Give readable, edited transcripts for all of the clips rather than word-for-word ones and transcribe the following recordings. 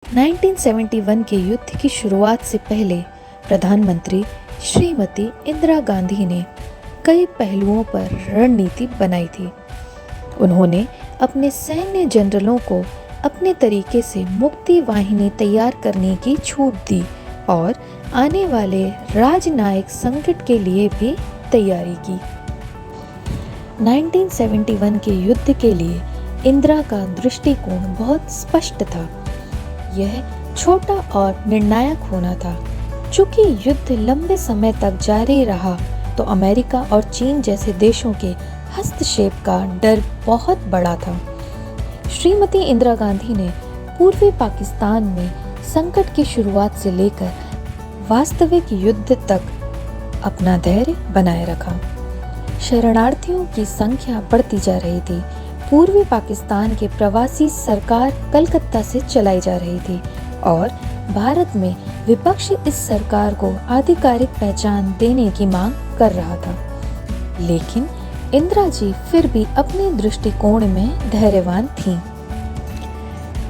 1971 के युद्ध की शुरुआत से पहले प्रधानमंत्री श्रीमती इंदिरा गांधी ने कई पहलुओं पर रणनीति बनाई थी। उन्होंने अपने सैन्य जनरलों को अपने तरीके से मुक्ति वाहिनी तैयार करने की छूट दी और आने वाले राजनयिक संकट के लिए भी तैयारी की। 1971 के युद्ध के लिए इंदिरा का दृष्टिकोण बहुत स्पष्ट था। यह छोटा और निर्णायक होना था। चूंकि युद्ध लंबे समय तक जारी रहा तो अमेरिका और चीन जैसे देशों के हस्तक्षेप का डर बहुत बड़ा था। श्रीमती इंदिरा गांधी ने पूर्वी पाकिस्तान में संकट की शुरुआत से लेकर वास्तविक युद्ध तक अपना धैर्य बनाए रखा। शरणार्थियों की संख्या बढ़ती जा रही थी। पूर्वी पाकिस्तान के प्रवासी सरकार कलकत्ता से चलाई जा रही थी और भारत में विपक्ष इस सरकार को आधिकारिक पहचान देने की मांग कर रहा था। लेकिन इंदिरा जी फिर भी अपने दृष्टिकोण में धैर्यवान थीं।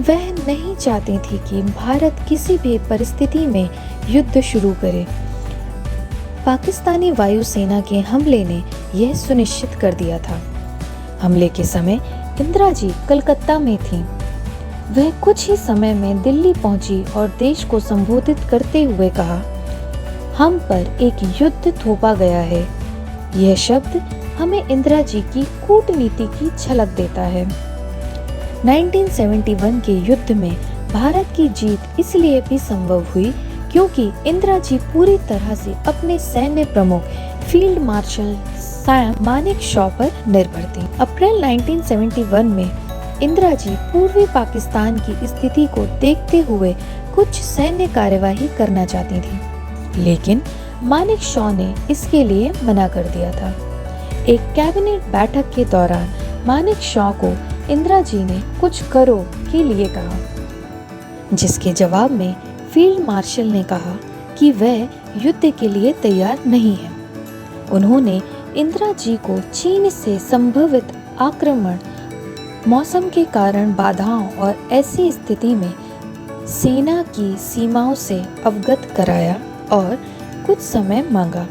वह नहीं चाहती थी कि भारत किसी भी परिस्थिति में युद्ध शुरू करे। पाकिस्तानी वायुसेना के हमले ने यह सुनिश्चित कर दिया था। हमले के समय इंदिरा जी कलकत्ता में थीं। वह कुछ ही समय में दिल्ली पहुंची और देश को संबोधित करते हुए कहा, हम पर एक युद्ध थोपा गया है। यह शब्द हमें इंदिरा जी की कूटनीति की झलक देता है। 1971 के युद्ध में भारत की जीत इसलिए भी संभव हुई क्योंकि इंदिरा जी पूरी तरह से अपने सैन्य प्रमुख फील्ड मार्शल सैम मानेकशॉ पर निर्भर थी। अप्रैल 1971 में इंदिरा जी पूर्वी पाकिस्तान की स्थिति को देखते हुए कुछ सैन्य कार्यवाही करना चाहती थी, लेकिन मानेकशॉ ने इसके लिए मना कर दिया था। एक कैबिनेट बैठक के दौरान मानेकशॉ को इंदिरा जी ने कुछ करो के लिए कहा, जिसके जवाब में फील्ड मार्शल ने कहा कि वह युद्ध के लिए तैयार नहीं है। उन्होंने इंदिरा जी को चीन से संभवित आक्रमण, मौसम के कारण बाधाओं और ऐसी स्थिति में सेना की सीमाओं से अवगत कराया और कुछ समय मांगा।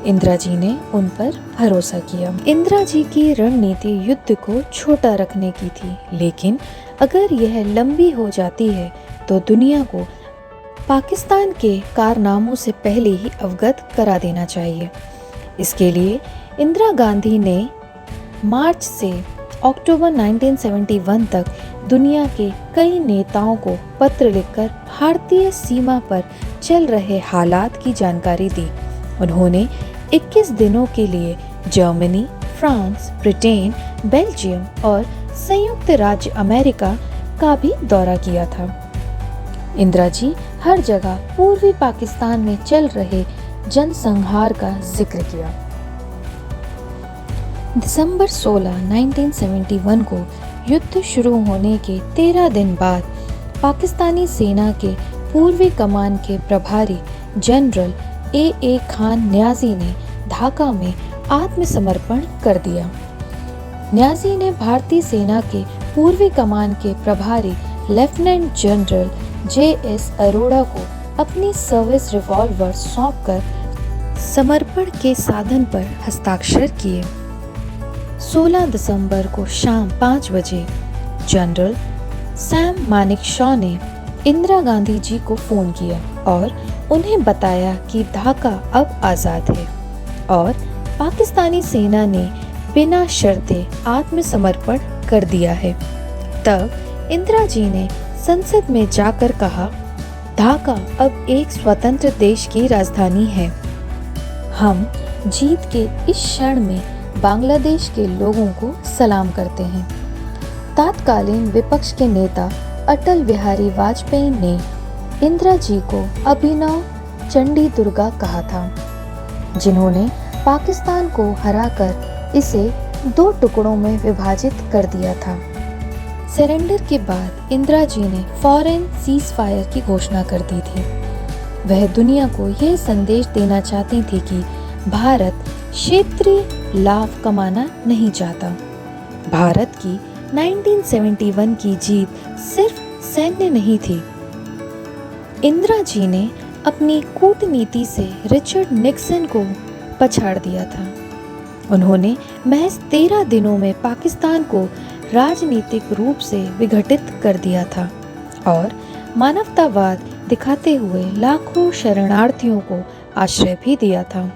इंदिरा जी ने उन पर भरोसा किया। इंदिरा जी की रणनीति युद्ध को छोटा रखने की थी, लेकिन अगर यह लंबी हो जाती है तो दुनिया को पाकिस्तान के कारनामों से पहले ही अवगत करा देना चाहिए। इसके लिए इंदिरा गांधी ने मार्च से अक्टूबर 1971 तक दुनिया के कई नेताओं को पत्र लिखकर भारतीय सीमा पर चल रहे हालात की जानकारी दी। उन्होंने 21 दिनों के लिए जर्मनी, फ्रांस, ब्रिटेन, बेल्जियम और संयुक्त राज्य अमेरिका का भी दौरा किया था। इंदिरा जी हर जगह पूर्वी पाकिस्तान में चल रहे जनसंहार का जिक्र किया। दिसंबर 16, 1971 को युद्ध शुरू होने के 13 दिन बाद पाकिस्तानी सेना के पूर्वी कमान के प्रभारी जनरल ए खान न्याजी ने ढाका में आत्मसमर्पण कर दिया। न्याजी ने भारतीय सेना के पूर्वी कमान के प्रभारी लेफ्टिनेंट जनरल JS अरोड़ा को अपनी सर्विस रिवॉल्वर सौंपकर समर्पण के साधन पर हस्ताक्षर किए। 16 दिसंबर को शाम 5 बजे जनरल सैम मानेकशॉ ने इंदिरा गांधी जी को फोन किया और उन्हें बताया कि ढाका अब आज़ाद है और पाकिस्तानी सेना ने बिना शर्तें आत्मसमर्पण कर दिया है। तब इंदिरा जी ने संसद में जाकर कहा, ढाका अब एक स्वतंत्र देश की राजधानी है। हम जीत के इस क्षण में बांग्लादेश के लोगों को सलाम करते हैं। तत्कालीन विपक्ष के नेता अटल बिहारी वाजपेयी ने इंदिरा जी को अभिनव चंडी दुर्गा कहा था, जिन्होंने पाकिस्तान को हराकर इसे 2 टुकड़ों में विभाजित कर दिया था। सरेंडर के बाद इंदिरा जी ने फौरन सीज फायर की घोषणा कर दी थी। वह दुनिया को यह संदेश देना चाहती थी कि भारत क्षेत्रीय लाभ कमाना नहीं चाहता। भारत की 1971 की जीत सिर्फ सैन्य नहीं थी, इंदिरा जी ने अपनी कूटनीति से रिचर्ड निक्सन को पछाड़ दिया था। उन्होंने महज 13 दिनों में पाकिस्तान को राजनीतिक रूप से विघटित कर दिया था और मानवतावाद दिखाते हुए लाखों शरणार्थियों को आश्रय भी दिया था।